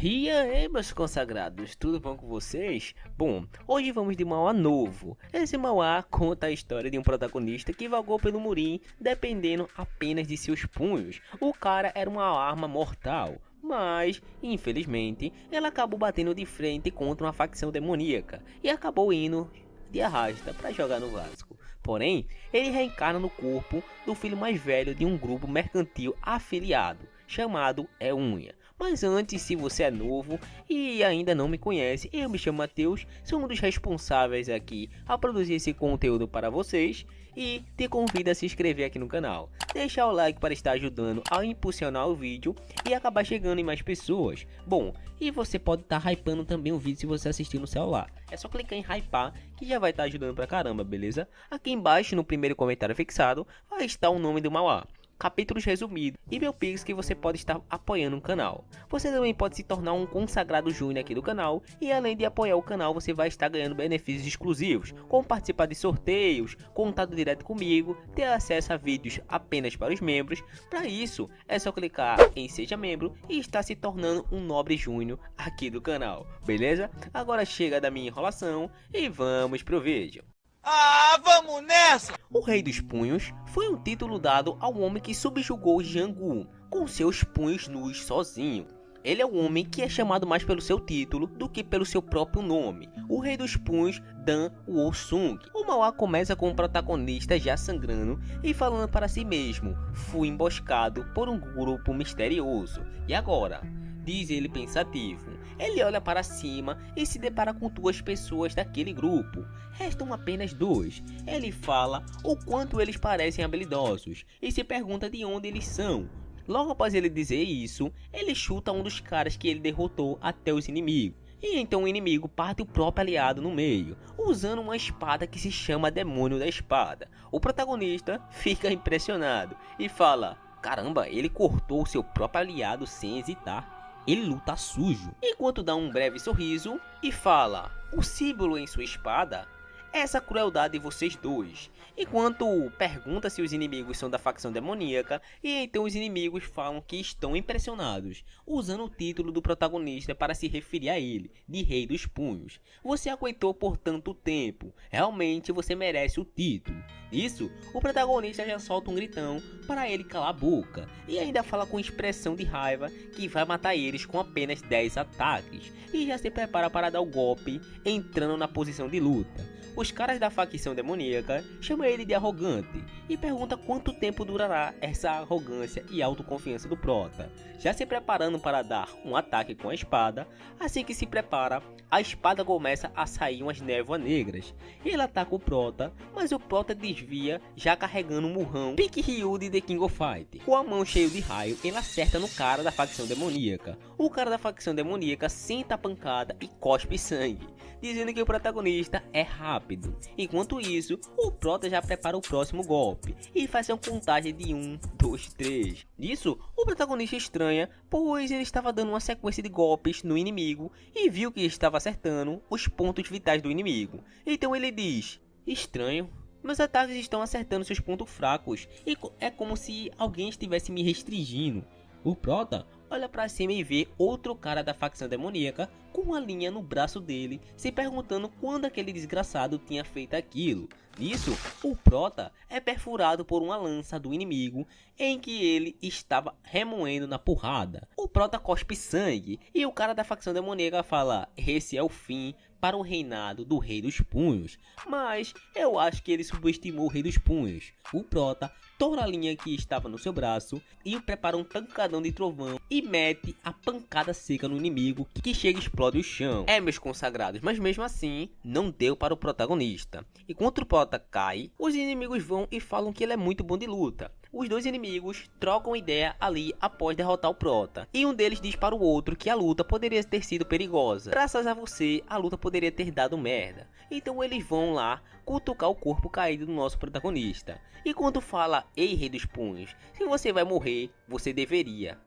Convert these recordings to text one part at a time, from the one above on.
E aí, meus consagrados, tudo bom com vocês? Bom, hoje vamos de Mauá novo. Esse Mauá conta a história de um protagonista que vagou pelo Murim dependendo apenas de seus punhos. O cara era uma arma mortal, mas, infelizmente, ela acabou batendo de frente contra uma facção demoníaca e acabou indo de arrasta para jogar no Vasco. Porém, ele reencarna no corpo do filho mais velho de um grupo mercantil afiliado, chamado É Unha. Mas antes, se você é novo e ainda não me conhece, eu me chamo Matheus, sou um dos responsáveis aqui a produzir esse conteúdo para vocês e te convido a se inscrever aqui no canal, deixar o like para estar ajudando a impulsionar o vídeo e acabar chegando em mais pessoas. Bom, e você pode estar hypando também o vídeo se você assistir no celular, é só clicar em hypar que já vai estar ajudando pra caramba, beleza? Aqui embaixo no primeiro comentário fixado vai estar o nome do Mauá, capítulos resumidos e meu pix que você pode estar apoiando o canal. Você também pode se tornar um consagrado júnior aqui do canal e além de apoiar o canal você vai estar ganhando benefícios exclusivos, como participar de sorteios, contato direto comigo, ter acesso a vídeos apenas para os membros. Para isso é só clicar em seja membro e estar se tornando um nobre júnior aqui do canal, beleza? Agora chega da minha enrolação e vamos pro vídeo. Ah, vamos nessa! O Rei dos Punhos foi um título dado ao homem que subjugou Jianghu com seus punhos nus sozinho. Ele é o homem que é chamado mais pelo seu título do que pelo seu próprio nome, o Rei dos Punhos Dan Woo-sung. O Mauá começa com o protagonista já sangrando e falando para si mesmo: fui emboscado por um grupo misterioso. E agora? Diz ele pensativo. Ele olha para cima e se depara com duas pessoas daquele grupo. Restam apenas dois. Ele fala o quanto eles parecem habilidosos e se pergunta de onde eles são. Logo após ele dizer isso, ele chuta um dos caras que ele derrotou até os inimigos. E então o inimigo parte o próprio aliado no meio, usando uma espada que se chama Demônio da Espada. O protagonista fica impressionado e fala: caramba, ele cortou o seu próprio aliado sem hesitar. Ele luta sujo, enquanto dá um breve sorriso e fala: o símbolo em sua espada? Essa crueldade de vocês dois. Enquanto pergunta se os inimigos são da facção demoníaca, e então os inimigos falam que estão impressionados, usando o título do protagonista para se referir a ele, de Rei dos Punhos. Você aguentou por tanto tempo, realmente você merece o título. Isso, o protagonista já solta um gritão para ele calar a boca, e ainda fala com expressão de raiva que vai matar eles com apenas 10 ataques, e já se prepara para dar o golpe, entrando na posição de luta. Os caras da facção demoníaca chamam ele de arrogante e perguntam quanto tempo durará essa arrogância e autoconfiança do prota. Já se preparando para dar um ataque com a espada, assim que se prepara, a espada começa a sair umas névoas negras. Ele ataca o prota, mas o prota desvia, já carregando um murrão pique Ryu de The King of Fight. Com a mão cheia de raio, ele acerta no cara da facção demoníaca. O cara da facção demoníaca senta a pancada e cospe sangue, dizendo que o protagonista é rápido. Enquanto isso, o prota já prepara o próximo golpe e faz uma contagem de 1, 2, 3. Nisso, o protagonista estranha, pois ele estava dando uma sequência de golpes no inimigo e viu que estava acertando os pontos vitais do inimigo. Então ele diz: estranho, meus ataques estão acertando seus pontos fracos e é como se alguém estivesse me restringindo. O prota olha para cima e vê outro cara da facção demoníaca com uma linha no braço dele, se perguntando quando aquele desgraçado tinha feito aquilo. Nisso, o prota é perfurado por uma lança do inimigo em que ele estava remoendo na porrada. O prota cospe sangue e o cara da facção demoníaca fala: esse é o fim para o reinado do Rei dos Punhos. Mas eu acho que ele subestimou o Rei dos Punhos. O prota tora a linha que estava no seu braço e prepara um tancadão de trovão e mete a pancada seca no inimigo, que chega e explode o chão. É, meus consagrados, mas mesmo assim não deu para o protagonista. Enquanto o prota cai, os inimigos vão e falam que ele é muito bom de luta. Os dois inimigos trocam ideia ali após derrotar o prota, e um deles diz para o outro que a luta poderia ter sido perigosa. Graças a você, a luta poderia ter dado merda. Então eles vão lá cutucar o corpo caído do nosso protagonista. Enquanto fala: ei, Rei dos Punhos, se você vai morrer, você deveria.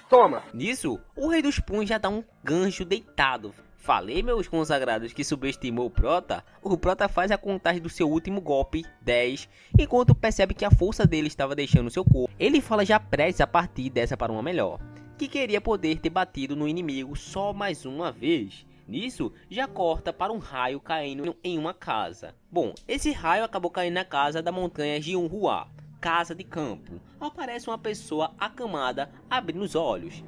Toma! Nisso, o Rei dos Punhos já dá um gancho deitado. Falei, meus consagrados, que subestimou o prota? O prota faz a contagem do seu último golpe, 10, enquanto percebe que a força dele estava deixando seu corpo. Ele fala já prestes a partir dessa para uma melhor. que queria poder ter batido no inimigo só mais uma vez. Nisso, já corta para um raio caindo em uma casa. Bom, esse raio acabou caindo na casa da montanha Jiunhua, casa de campo. Aparece uma pessoa acamada abrindo os olhos.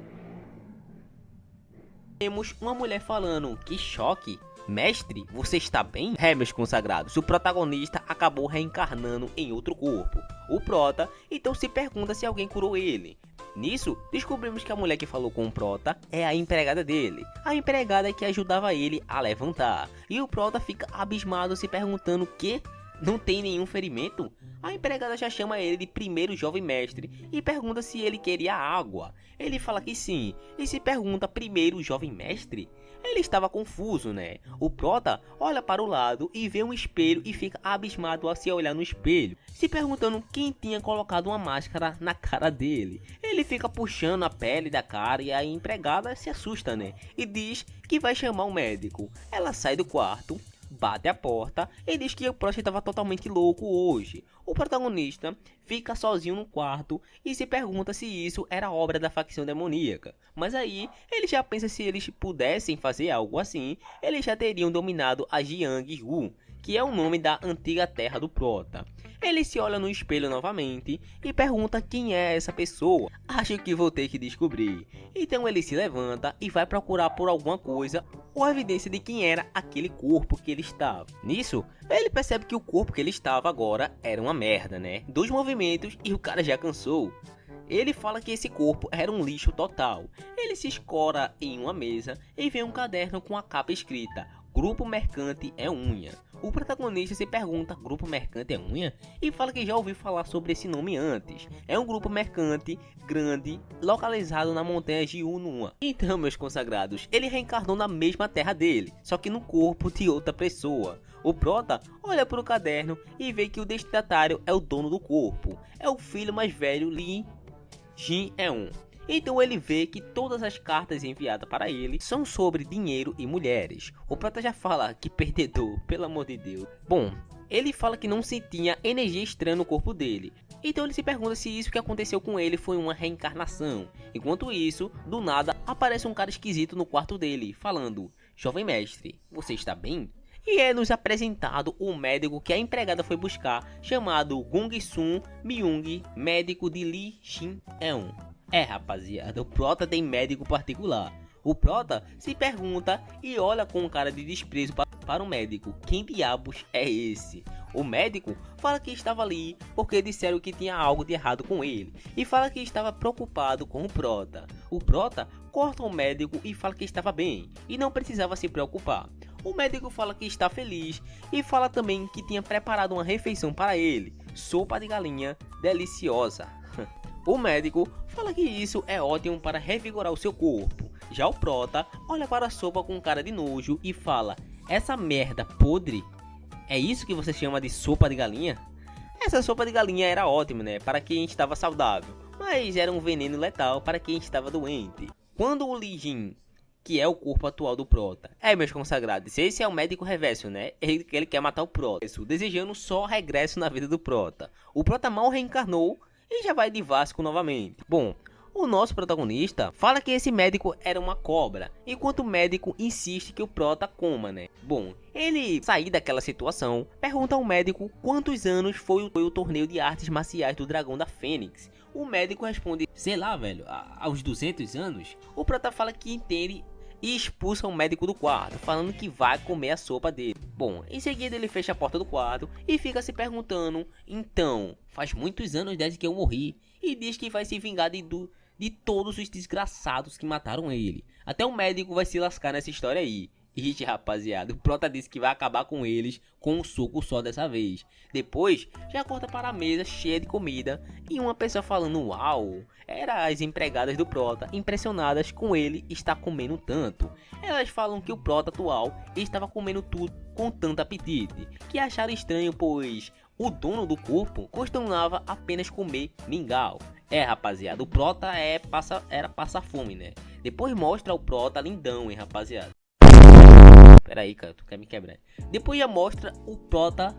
Temos uma mulher falando: que choque! Mestre, você está bem? Meus consagrados, o protagonista acabou reencarnando em outro corpo, o Prota, então se pergunta se alguém curou ele. Nisso, descobrimos que a mulher que falou com o Prota é a empregada dele, a empregada que ajudava ele a levantar. E o Prota fica abismado se perguntando que não tem nenhum ferimento. A empregada já chama ele de primeiro jovem mestre e pergunta se ele queria água. Ele fala que sim, e se pergunta: primeiro jovem mestre? Ele estava confuso, né? O Prota olha para o lado e vê um espelho e fica abismado ao se olhar no espelho, se perguntando quem tinha colocado uma máscara na cara dele. Ele fica puxando a pele da cara e a empregada se assusta, né? E diz que vai chamar um médico. Ela sai do quarto, bate a porta e diz que o Prota estava totalmente louco hoje. O protagonista fica sozinho no quarto e se pergunta se isso era obra da facção demoníaca. Mas aí ele já pensa: se eles pudessem fazer algo assim, eles já teriam dominado a Jianghu, que é o nome da antiga terra do Prota. Ele se olha no espelho novamente e pergunta quem é essa pessoa. Acho que vou ter que descobrir. Então ele se levanta e vai procurar por alguma coisa ou evidência de quem era aquele corpo que ele estava. Nisso, ele percebe que o corpo que ele estava agora era uma merda, né? 2 movimentos e o cara já cansou. Ele fala que esse corpo era um lixo total. Ele se escora em uma mesa e vê um caderno com a capa escrita: Grupo Mercante é Unha. O protagonista se pergunta: Grupo Mercante é Unha? E fala que já ouviu falar sobre esse nome antes. É um grupo mercante grande, localizado na montanha Jiunhua. Então, meus consagrados, ele reencarnou na mesma terra dele, só que no corpo de outra pessoa. O Prota olha para o caderno e vê que o destinatário é o dono do corpo. É o filho mais velho, Li Jin-eun. Então ele vê que todas as cartas enviadas para ele são sobre dinheiro e mulheres. O Prota já fala: que perdedor, pelo amor de Deus. Bom, ele fala que não sentia energia estranha no corpo dele. Então ele se pergunta se isso que aconteceu com ele foi uma reencarnação. Enquanto isso, do nada, aparece um cara esquisito no quarto dele, falando: jovem mestre, você está bem? E é nos apresentado o médico que a empregada foi buscar, chamado Gung-Sun Myung, médico de Li Jin-eun. Rapaziada, o Prota tem médico particular. O Prota se pergunta e olha com um cara de desprezo para o médico: quem diabos é esse? O médico fala que estava ali porque disseram que tinha algo de errado com ele e fala que estava preocupado com o Prota. O Prota corta o médico e fala que estava bem e não precisava se preocupar. O médico fala que está feliz e fala também que tinha preparado uma refeição para ele: sopa de galinha deliciosa. O médico fala que isso é ótimo para revigorar o seu corpo. Já o Prota olha para a sopa com cara de nojo e fala: essa merda podre? É isso que você chama de sopa de galinha? Essa sopa de galinha era ótima, né, para quem estava saudável, mas era um veneno letal para quem estava doente. Quando o Li Jin, que é o corpo atual do Prota, meus consagrados, esse é o médico reverso, né? Ele quer matar o Prota, desejando só regresso na vida do Prota. O Prota mal reencarnou e já vai de Vasco novamente. Bom, o nosso protagonista fala que esse médico era uma cobra, enquanto o médico insiste que o Prota coma, né? Bom, ele sair daquela situação, pergunta ao médico quantos anos foi o torneio de artes marciais do Dragão da Fênix. O médico responde: sei lá, velho, aos 200 anos. O Prota fala que entende e expulsa o médico do quarto, falando que vai comer a sopa dele. Bom, em seguida ele fecha a porta do quarto e fica se perguntando: então, faz muitos anos desde que eu morri, e diz que vai se vingar de todos os desgraçados que mataram ele. Até o médico vai se lascar nessa história aí. Ixi, rapaziada, o Prota disse que vai acabar com eles com um soco só dessa vez. Depois, já corta para a mesa cheia de comida e uma pessoa falando uau. Era as empregadas do Prota, impressionadas com ele estar comendo tanto. Elas falam que o Prota atual estava comendo tudo com tanto apetite, que acharam estranho, pois o dono do corpo costumava apenas comer mingau. Rapaziada, o Prota era passar fome, né? Depois mostra o Prota lindão, hein, rapaziada. Pera aí, cara, tu quer me quebrar. Depois já mostra o Prota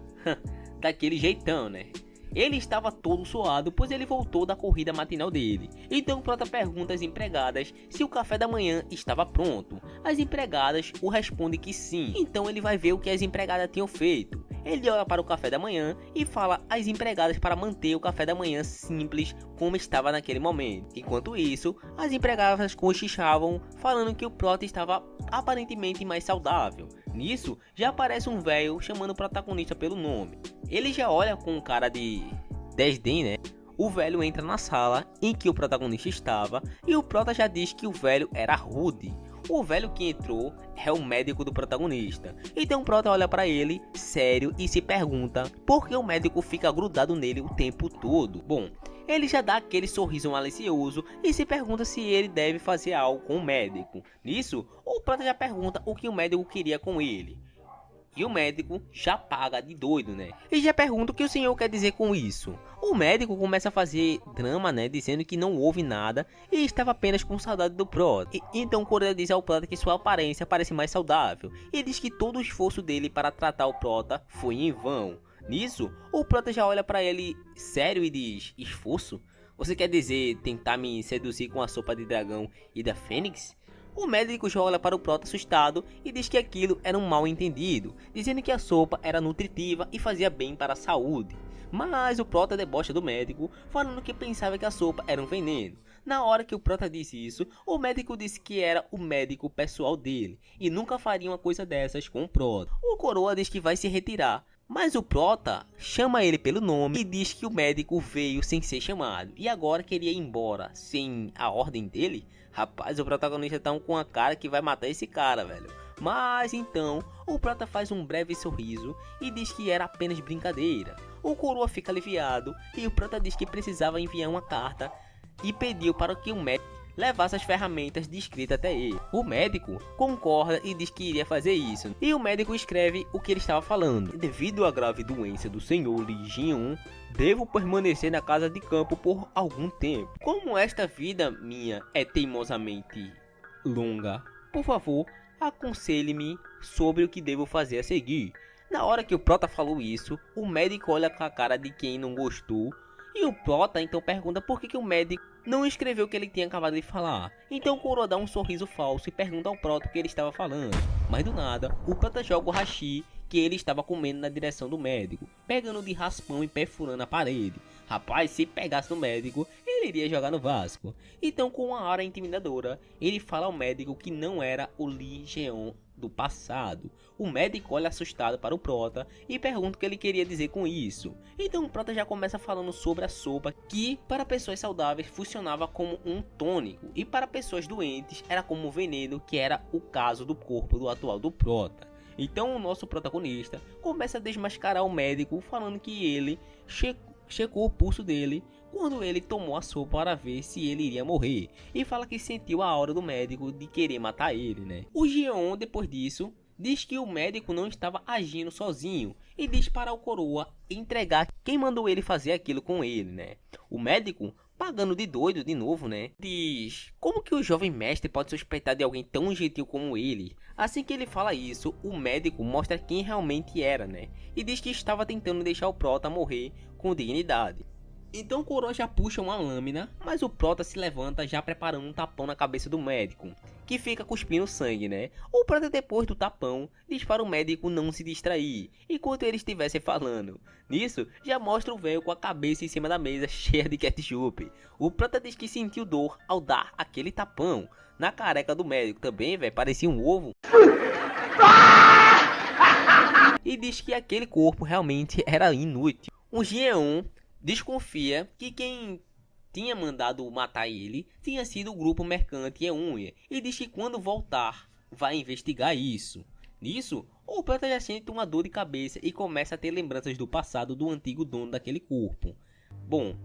daquele jeitão, né? Ele estava todo suado, pois ele voltou da corrida matinal dele. Então o Prota pergunta às empregadas se o café da manhã estava pronto. As empregadas o respondem que sim. Então ele vai ver o que as empregadas tinham feito. Ele olha para o café da manhã e fala às empregadas para manter o café da manhã simples como estava naquele momento. Enquanto isso, as empregadas cochichavam, falando que o Prota estava aparentemente mais saudável. Nisso, já aparece um velho chamando o protagonista pelo nome. Ele já olha com um cara de desdém, né? O velho entra na sala em que o protagonista estava e o Prota já diz que o velho era rude. O velho que entrou é o médico do protagonista. Então o Prota olha para ele, sério, e se pergunta por que o médico fica grudado nele o tempo todo. Bom, ele já dá aquele sorriso malicioso e se pergunta se ele deve fazer algo com o médico. Nisso, o Prota já pergunta o que o médico queria com ele. E o médico já paga de doido, né? E já pergunta o que o senhor quer dizer com isso. O médico começa a fazer drama, né? Dizendo que não houve nada e estava apenas com saudade do Prota. Então o Coreia diz ao Prota que sua aparência parece mais saudável. E diz que todo o esforço dele para tratar o Prota foi em vão. Nisso, o Prota já olha para ele sério e diz: esforço? Você quer dizer tentar me seduzir com a sopa de dragão e da Fênix? O médico já olha para o Prota assustado e diz que aquilo era um mal entendido, dizendo que a sopa era nutritiva e fazia bem para a saúde. Mas o Prota debocha do médico, falando que pensava que a sopa era um veneno. Na hora que o Prota disse isso, o médico disse que era o médico pessoal dele e nunca faria uma coisa dessas com o Prota. O Coroa diz que vai se retirar, mas o Prota chama ele pelo nome e diz que o médico veio sem ser chamado e agora queria ir embora sem a ordem dele. Rapaz, o protagonista tá com a cara que vai matar esse cara, velho. Mas então, o Prota faz um breve sorriso e diz que era apenas brincadeira. O Coroa fica aliviado e o Prota diz que precisava enviar uma carta e pediu para que o médico levasse as ferramentas de escrita até ele. O médico concorda e diz que iria fazer isso. E o médico escreve o que ele estava falando. Devido à grave doença do senhor Lee Jin-un, devo permanecer na casa de campo por algum tempo. Como esta vida minha é teimosamente longa, por favor, aconselhe-me sobre o que devo fazer a seguir. Na hora que o Prota falou isso, o médico olha com a cara de quem não gostou. E o Prota então pergunta por que o médico não escreveu o que ele tinha acabado de falar. Então o Coroa dá um sorriso falso e pergunta ao Prota o que ele estava falando. Mas do nada, o Prota joga o hashi que ele estava comendo na direção do médico, pegando de raspão e perfurando a parede. Rapaz, se pegasse no médico, ele iria jogar no Vasco. Então, com uma aura intimidadora, ele fala ao médico que não era o Lee Jeon do passado. O médico olha assustado para o Prota e pergunta o que ele queria dizer com isso. Então o Prota já começa falando sobre a sopa, que para pessoas saudáveis funcionava como um tônico e para pessoas doentes era como um veneno, que era o caso do corpo do atual do Prota. Então o nosso protagonista começa a desmascarar o médico, falando que ele checou o pulso dele quando ele tomou a sopa para ver se ele iria morrer, e fala que sentiu a aura do médico de querer matar ele, né? O Jeon, depois disso, diz que o médico não estava agindo sozinho e diz para o Coroa entregar quem mandou ele fazer aquilo com ele, né? O médico, pagando de doido de novo, né, diz: como que o jovem mestre pode suspeitar de alguém tão gentil como ele? Assim que ele fala isso, o médico mostra quem realmente era, né, e diz que estava tentando deixar o Prota morrer com dignidade. Então o Coroa já puxa uma lâmina, mas o Prota se levanta já preparando um tapão na cabeça do médico, que fica cuspindo sangue, né? O Prota, depois do tapão, diz para o médico não se distrair, enquanto ele estivesse falando. Nisso, já mostra o velho com a cabeça em cima da mesa, cheia de ketchup. O Prota diz que sentiu dor ao dar aquele tapão na careca do médico também, velho, parecia um ovo. E diz que aquele corpo realmente era inútil. O Jeon desconfia que quem tinha mandado matar ele tinha sido o grupo mercante Eunha e diz que quando voltar vai investigar isso. Nisso, o Prota já sente uma dor de cabeça e começa a ter lembranças do passado do antigo dono daquele corpo. Bom,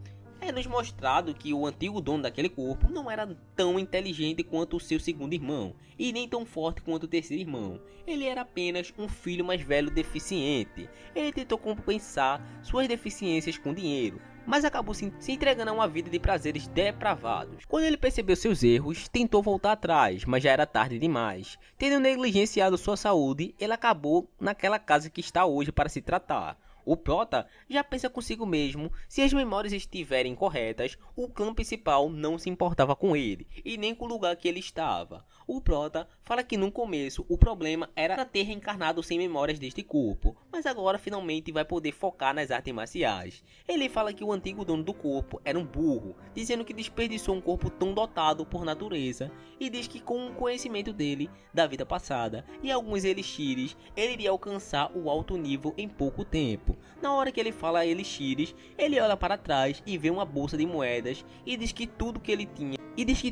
é nos mostrado que o antigo dono daquele corpo não era tão inteligente quanto o seu segundo irmão e nem tão forte quanto o terceiro irmão. Ele era apenas um filho mais velho deficiente. Ele tentou compensar suas deficiências com dinheiro, mas acabou se entregando a uma vida de prazeres depravados. Quando ele percebeu seus erros, tentou voltar atrás, mas já era tarde demais. Tendo negligenciado sua saúde, ele acabou naquela casa que está hoje para se tratar. O Prota já pensa consigo mesmo, se as memórias estiverem corretas, o clã principal não se importava com ele, e nem com o lugar que ele estava. O Prota fala que no começo o problema era ter reencarnado sem memórias deste corpo, mas agora finalmente vai poder focar nas artes marciais. Ele fala que o antigo dono do corpo era um burro, dizendo que desperdiçou um corpo tão dotado por natureza, e diz que com o conhecimento dele da vida passada e alguns elixires, ele iria alcançar o alto nível em pouco tempo. Na hora que ele fala elixires, ele olha para trás e vê uma bolsa de moedas e diz que tudo que ele tinha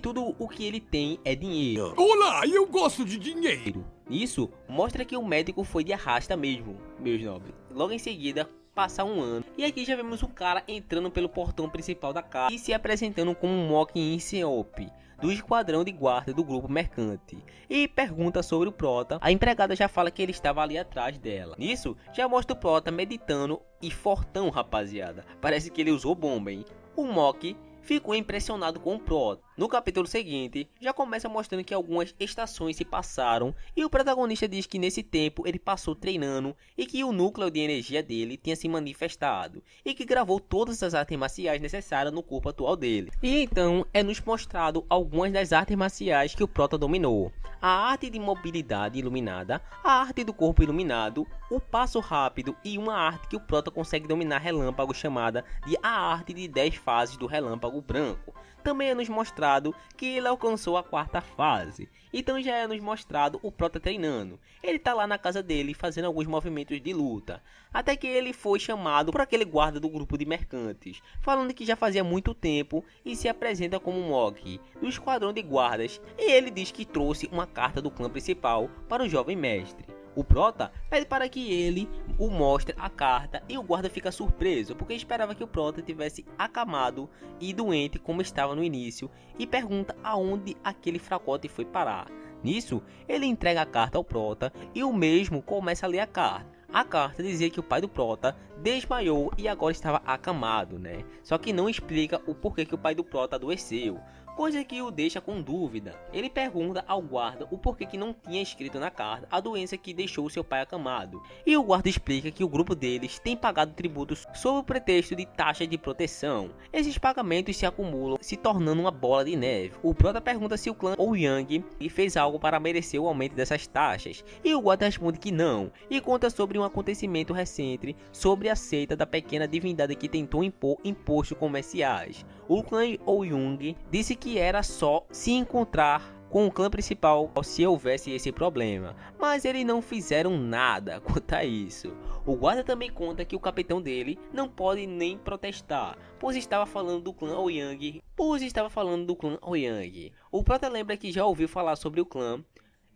tudo o que ele tem é dinheiro. Olá, eu gosto de dinheiro. Isso mostra que o médico foi de arrasta mesmo, meus nobres. Logo em seguida, passa um ano, e aqui já vemos o cara entrando pelo portão principal da casa e se apresentando como um Mok Inseop, do esquadrão de guarda do grupo mercante, e pergunta sobre o Prota. A empregada já fala que ele estava ali atrás dela. Nisso, já mostra o Prota meditando e fortão, rapaziada. Parece que ele usou bomba, hein? O Mok ficou impressionado com o Prota. No capítulo seguinte, já começa mostrando que algumas estações se passaram e o protagonista diz que nesse tempo ele passou treinando e que o núcleo de energia dele tinha se manifestado e que gravou todas as artes marciais necessárias no corpo atual dele. E então é nos mostrado algumas das artes marciais que o Prota dominou: a arte de mobilidade iluminada, a arte do corpo iluminado, o passo rápido e uma arte que o Prota consegue dominar relâmpago chamada de a arte de 10 fases do relâmpago branco. Também é nos mostrado que ele alcançou a 4ª fase. Então já é nos mostrado o Prota treinando. Ele tá lá na casa dele fazendo alguns movimentos de luta, até que ele foi chamado por aquele guarda do grupo de mercantes, falando que já fazia muito tempo, e se apresenta como Mok, do esquadrão de guardas, e ele diz que trouxe uma carta do clã principal para o jovem mestre. O Prota pede para que ele o mostre a carta e o guarda fica surpreso, porque esperava que o Prota tivesse acamado e doente como estava no início, e pergunta aonde aquele fracote foi parar. Nisso, ele entrega a carta ao Prota e o mesmo começa a ler a carta. A carta dizia que o pai do Prota desmaiou e agora estava acamado, né? Só que não explica o porquê que o pai do Prota adoeceu, coisa que o deixa com dúvida. Ele pergunta ao guarda o porquê que não tinha escrito na carta a doença que deixou seu pai acamado, e o guarda explica que o grupo deles tem pagado tributos sob o pretexto de taxa de proteção. Esses pagamentos se acumulam, se tornando uma bola de neve. O Prota pergunta se o clã Ouyang fez algo para merecer o aumento dessas taxas, e o guarda responde que não, e conta sobre um acontecimento recente sobre a seita da pequena divindade que tentou impor impostos comerciais. O clã Ouyang disse que era só se encontrar com o clã principal se houvesse esse problema, mas eles não fizeram nada quanto a isso. O guarda também conta que o capitão dele não pode nem protestar, pois estava falando do clã Ouyang. O Prota lembra que já ouviu falar sobre o clã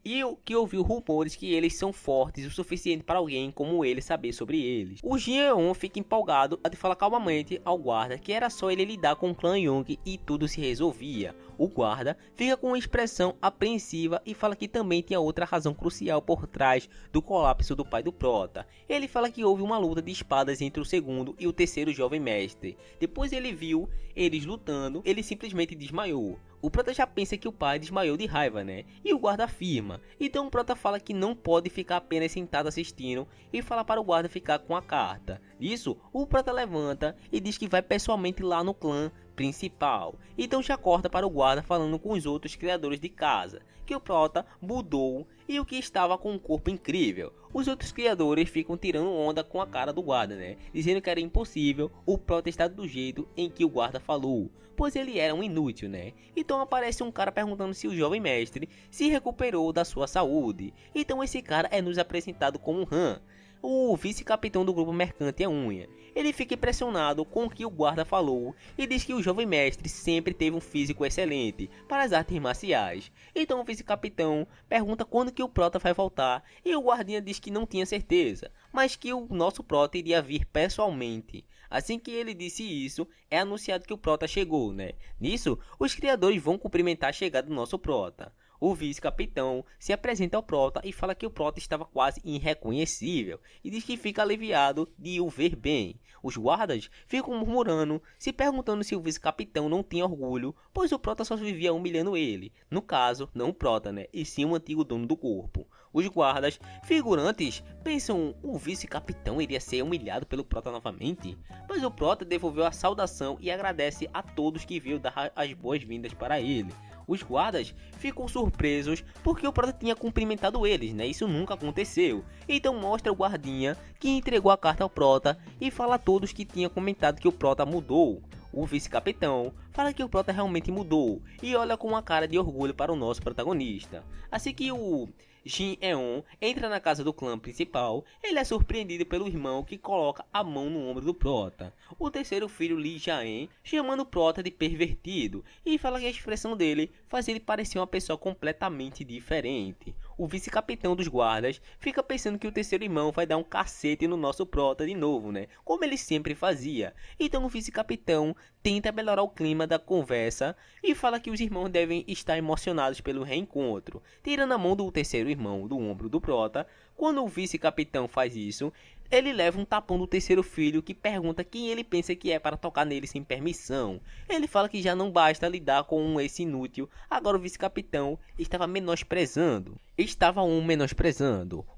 e que ouviu rumores que eles são fortes o suficiente para alguém como ele saber sobre eles. O Jeon fica empolgado e fala calmamente ao guarda que era só ele lidar com o clã Young e tudo se resolvia. O guarda fica com uma expressão apreensiva e fala que também tinha outra razão crucial por trás do colapso do pai do Prota. Ele fala que houve uma luta de espadas entre o segundo e o terceiro jovem mestre. Depois ele viu eles lutando, ele simplesmente desmaiou. O Prota já pensa que o pai desmaiou de raiva, né? E o guarda afirma. Então o Prota fala que não pode ficar apenas sentado assistindo e fala para o guarda ficar com a carta. Nisso, o Prota levanta e diz que vai pessoalmente lá no clã principal. Então já corta para o guarda falando com os outros criadores de casa, que o Prota mudou e o que estava com um corpo incrível. Os outros criadores ficam tirando onda com a cara do guarda, né? Dizendo que era impossível o Prota estar do jeito em que o guarda falou, pois ele era um inútil, né? Então aparece um cara perguntando se o jovem mestre se recuperou da sua saúde. Então esse cara é nos apresentado como Han, o vice-capitão do grupo mercante A Unha. Ele fica impressionado com o que o guarda falou e diz que o jovem mestre sempre teve um físico excelente para as artes marciais. Então o vice-capitão pergunta quando que o Prota vai voltar e o guardinha diz que não tinha certeza, mas que o nosso Prota iria vir pessoalmente. Assim que ele disse isso, é anunciado que o Prota chegou, né? Nisso, os criadores vão cumprimentar a chegada do nosso Prota. O vice-capitão se apresenta ao Prota e fala que o Prota estava quase irreconhecível e diz que fica aliviado de o ver bem. Os guardas ficam murmurando, se perguntando se o vice-capitão não tinha orgulho, pois o Prota só vivia humilhando ele. No caso, não o Prota, né? E sim o antigo dono do corpo. Os guardas figurantes pensam o vice-capitão iria ser humilhado pelo Prota novamente, mas o Prota devolveu a saudação e agradece a todos que veio dar as boas-vindas para ele. Os guardas ficam surpresos porque o Prota tinha cumprimentado eles, né? Isso nunca aconteceu. Então mostra o guardinha que entregou a carta ao Prota e fala a todos que tinha comentado que o Prota mudou. O vice-capitão fala que o Prota realmente mudou e olha com uma cara de orgulho para o nosso protagonista. Assim que o Jin Eon entra na casa do clã principal, ele é surpreendido pelo irmão que coloca a mão no ombro do Prota. O terceiro filho, Lee Jae, chamando o Prota de pervertido e fala que a expressão dele faz ele parecer uma pessoa completamente diferente. O vice-capitão dos guardas fica pensando que o terceiro irmão vai dar um cacete no nosso Prota de novo, né? Como ele sempre fazia. Então o vice-capitão tenta melhorar o clima da conversa e fala que os irmãos devem estar emocionados pelo reencontro, tirando a mão do terceiro irmão do ombro do Prota. Quando o vice-capitão faz isso, ele leva um tapão do terceiro filho que pergunta quem ele pensa que é para tocar nele sem permissão. Ele fala que já não basta lidar com esse inútil, agora o vice-capitão estava menosprezando.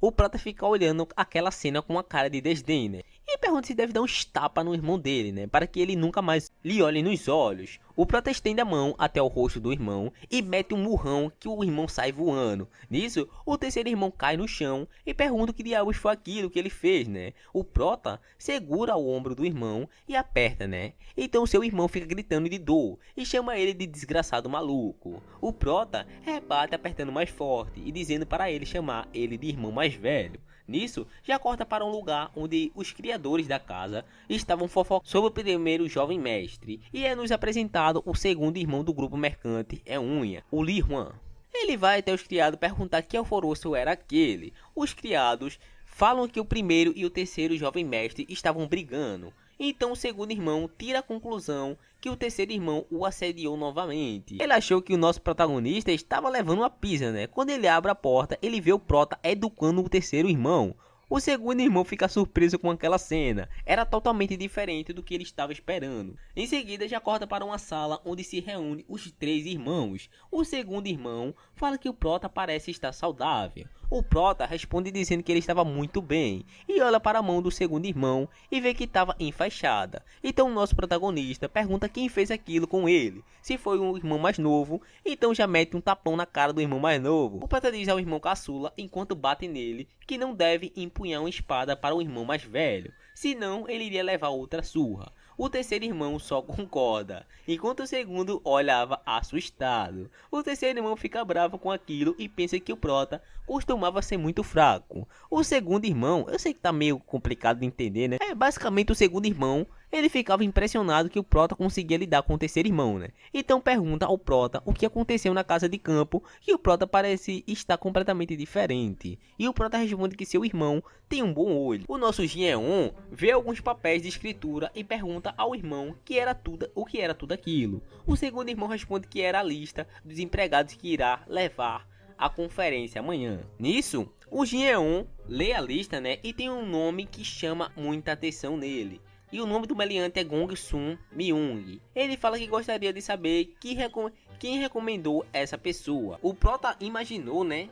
O Prota fica olhando aquela cena com uma cara de desdém, né? E pergunta se deve dar um tapa no irmão dele, né? Para que ele nunca mais lhe olhe nos olhos. O Prota estende a mão até o rosto do irmão e mete um murrão que o irmão sai voando. Nisso, o terceiro irmão cai no chão e pergunta o que diabos foi aquilo que ele fez, né? O Prota segura o ombro do irmão e aperta, né? Então seu irmão fica gritando de dor e chama ele de desgraçado maluco. O Prota rebate apertando mais forte e dizendo para ele chamar ele de irmão mais velho. Nisso, já corta para um lugar onde os criadores da casa estavam fofocando sobre o primeiro jovem mestre, e é nos apresentado o segundo irmão do grupo mercante, Unha, o Li Huan. Ele vai até os criados perguntar que alvoroço era aquele. Os criados falam que o primeiro e o terceiro jovem mestre estavam brigando. Então o segundo irmão tira a conclusão que o terceiro irmão o assediou novamente. Ele achou que o nosso protagonista estava levando uma pisa, né? Quando ele abre a porta, ele vê o Prota educando o terceiro irmão. O segundo irmão fica surpreso com aquela cena. Era totalmente diferente do que ele estava esperando. Em seguida já corta para uma sala onde se reúnem os três irmãos. O segundo irmão fala que o Prota parece estar saudável. O Prota responde dizendo que ele estava muito bem e olha para a mão do segundo irmão e vê que estava enfaixada. Então o nosso protagonista pergunta quem fez aquilo com ele. Se foi o irmão mais novo, então já mete um tapão na cara do irmão mais novo. O Prota diz ao irmão caçula, enquanto bate nele, que não deve empunhar uma espada para o irmão mais velho, senão ele iria levar outra surra. O terceiro irmão só concorda, enquanto o segundo olhava assustado. O terceiro irmão fica bravo com aquilo e pensa que o Prota costumava ser muito fraco. O segundo irmão, eu sei que tá meio complicado de entender, né? Basicamente o segundo irmão, ele ficava impressionado que o Prota conseguia lidar com o terceiro irmão, né? Então pergunta ao Prota o que aconteceu na casa de campo, que o Prota parece estar completamente diferente. E o Prota responde que seu irmão tem um bom olho. O nosso Gineon vê alguns papéis de escritura e pergunta ao irmão o que era tudo aquilo. O segundo irmão responde que era a lista dos empregados que irá levar a conferência amanhã. Nisso, o Gineon lê a lista, né? E tem um nome que chama muita atenção nele. E o nome do meliante é Gong Sun Myung. Ele fala que gostaria de saber quem recomendou essa pessoa. O Prota imaginou, né,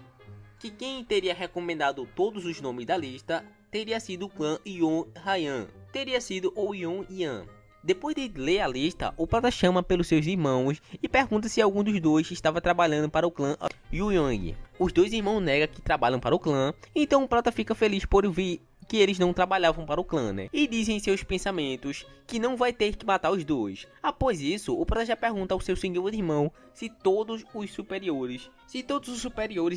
que quem teria recomendado todos os nomes da lista teria sido o clã Yon Ryan. Teria sido o Yon Yan. Depois de ler a lista, o Prota chama pelos seus irmãos e pergunta se algum dos dois estava trabalhando para o clã Yuyang. Os dois irmãos negam que trabalham para o clã, então o Prota fica feliz por ouvir que eles não trabalhavam para o clã, né? E dizem em seus pensamentos que não vai ter que matar os dois. Após isso, o Prota já pergunta ao seu senhor irmão se todos os superiores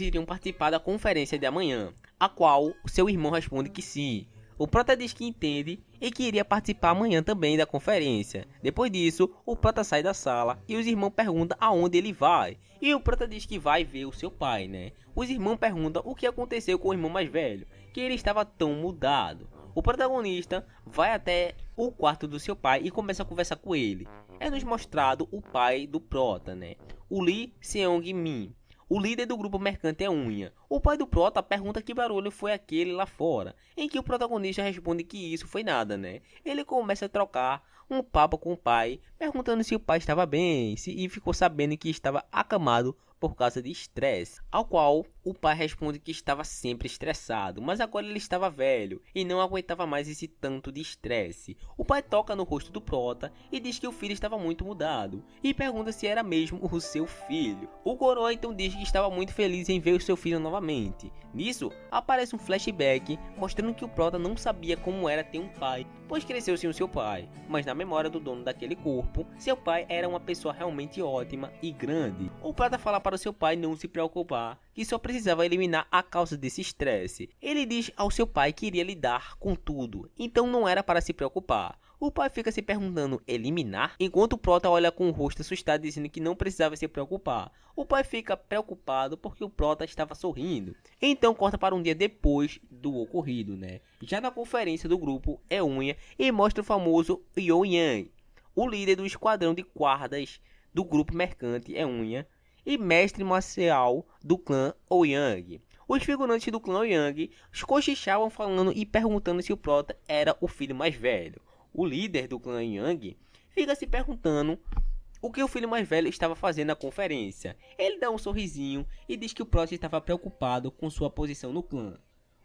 iriam participar da conferência de amanhã, a qual o seu irmão responde que sim. O Prota diz que entende e que iria participar amanhã também da conferência. Depois disso, o Prota sai da sala e os irmãos perguntam aonde ele vai. E o Prota diz que vai ver o seu pai, né? Os irmãos perguntam o que aconteceu com o irmão mais velho, que ele estava tão mudado. O protagonista vai até o quarto do seu pai e começa a conversar com ele. É nos mostrado o pai do Prota, né? O Lee Seong-min, o líder do grupo mercante Unha. O pai do Prota pergunta que barulho foi aquele lá fora, em que o protagonista responde que isso foi nada, né? Ele começa a trocar um papo com o pai, perguntando se o pai estava bem, e ficou sabendo que estava acamado por causa de estresse, ao qual o pai responde que estava sempre estressado, mas agora ele estava velho e não aguentava mais esse tanto de estresse. O pai toca no rosto do prota e diz que o filho estava muito mudado e pergunta se era mesmo o seu filho. O coroa então diz que estava muito feliz em ver o seu filho novamente. Nisso, aparece um flashback mostrando que o prota não sabia como era ter um pai, pois cresceu sem o seu pai, mas na memória do dono daquele corpo, seu pai era uma pessoa realmente ótima e grande. O prota fala para o seu pai não se preocupar, que só precisava eliminar a causa desse estresse. Ele diz ao seu pai que iria lidar com tudo, então não era para se preocupar. O pai fica se perguntando, eliminar? Enquanto o prota olha com o rosto assustado dizendo que não precisava se preocupar. O pai fica preocupado porque o prota estava sorrindo. Então corta para um dia depois do ocorrido, né? Já na conferência do grupo é unha e mostra o famoso Yo Yang, o líder do esquadrão de guardas do grupo mercante é unha e mestre marcial do clã Ouyang. Os figurantes do clã Ouyang cochichavam falando e perguntando se o prota era o filho mais velho. O líder do clã Yang fica se perguntando o que o filho mais velho estava fazendo na conferência. Ele dá um sorrisinho e diz que o prota estava preocupado com sua posição no clã.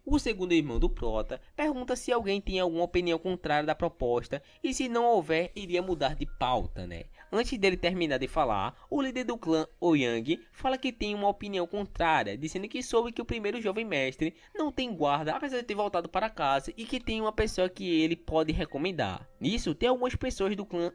O segundo irmão do prota pergunta se alguém tem alguma opinião contrária da proposta e se não houver, iria mudar de pauta, né? Antes dele terminar de falar, o líder do clã Ouyang fala que tem uma opinião contrária, dizendo que soube que o primeiro jovem mestre não tem guarda, apesar de ter voltado para casa, e que tem uma pessoa que ele pode recomendar. Nisso, tem algumas pessoas do clã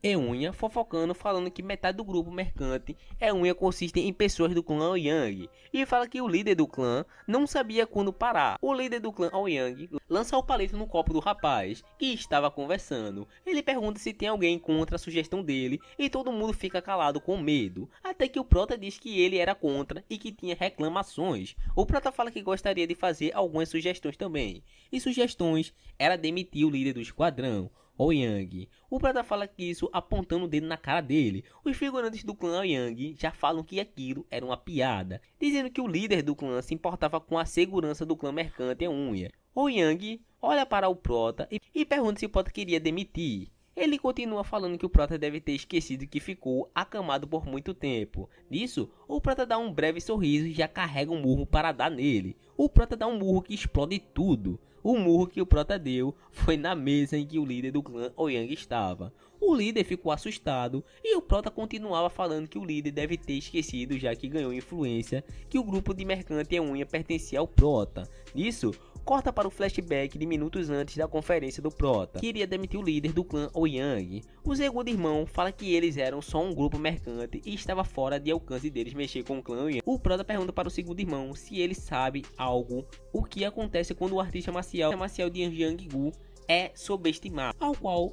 Eunha fofocando, falando que metade do grupo mercante Eunha consiste em pessoas do clã Ouyang, e fala que o líder do clã não sabia quando parar. O líder do clã Ouyang lança o palito no copo do rapaz que estava conversando. Ele pergunta se tem alguém contra a sugestão dele e todo mundo fica calado com medo, até que o prota diz que ele era contra e que tinha reclamações. O prota fala que gostaria de fazer algumas sugestões também, e sugestões era demitir o líder do esquadrão Ouyang. O prota fala que isso apontando o dedo na cara dele. Os figurantes do clã Ouyang já falam que aquilo era uma piada, dizendo que o líder do clã se importava com a segurança do clã mercante Unha. Ouyang olha para o prota e pergunta se o prota queria demitir. Ele continua falando que o prota deve ter esquecido que ficou acamado por muito tempo. Nisso, o prota dá um breve sorriso e já carrega um murro para dar nele. O prota dá um murro que explode tudo. O murro que o prota deu foi na mesa em que o líder do clã Ouyang estava. O líder ficou assustado e o prota continuava falando que o líder deve ter esquecido, já que ganhou influência, que o grupo de mercante Unha pertencia ao prota. Nisso, corta para o flashback de minutos antes da conferência do prota, que iria demitir o líder do clã Ouyang. O segundo irmão fala que eles eram só um grupo mercante e estava fora de alcance deles mexer com o clã Ouyang. O prota pergunta para o segundo irmão se ele sabe algo, o que acontece quando o artista marcial de Yang-gu é subestimado, ao qual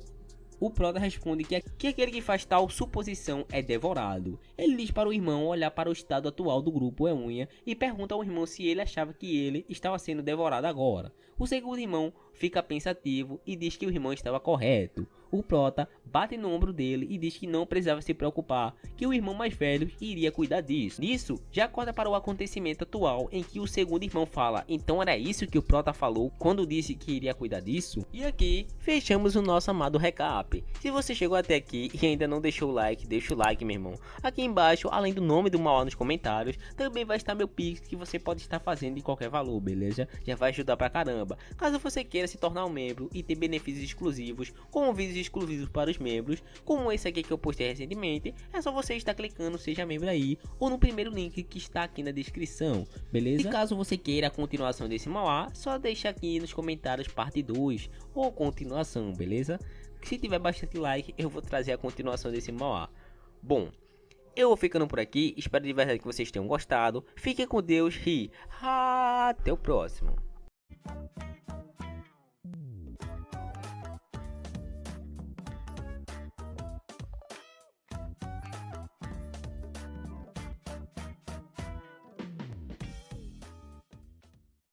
o prota responde que aquele que faz tal suposição é devorado. Ele diz para o irmão olhar para o estado atual do grupo Eunha e pergunta ao irmão se ele achava que ele estava sendo devorado agora. O segundo irmão fica pensativo e diz que o irmão estava correto. O prota bate no ombro dele e diz que não precisava se preocupar, que o irmão mais velho iria cuidar disso. Nisso, já corta para o acontecimento atual em que o segundo irmão fala, então era isso que o prota falou quando disse que iria cuidar disso? E aqui fechamos o nosso amado recap. Se você chegou até aqui e ainda não deixou o like, deixa o like, meu irmão. Aqui embaixo, além do nome do Mauá nos comentários, também vai estar meu Pix que você pode estar fazendo de qualquer valor, beleza? Já vai ajudar pra caramba. Caso você queira se tornar um membro e ter benefícios exclusivos, como vídeos exclusivos para os membros, como esse aqui que eu postei recentemente, é só você estar clicando seja membro aí, ou no primeiro link que está aqui na descrição, beleza? E caso você queira a continuação desse Mauá, só deixa aqui nos comentários parte 2, ou continuação, beleza? Se tiver bastante like, eu vou trazer a continuação desse Mauá. Bom, eu vou ficando por aqui, espero de verdade que vocês tenham gostado, fiquem com Deus e até o próximo.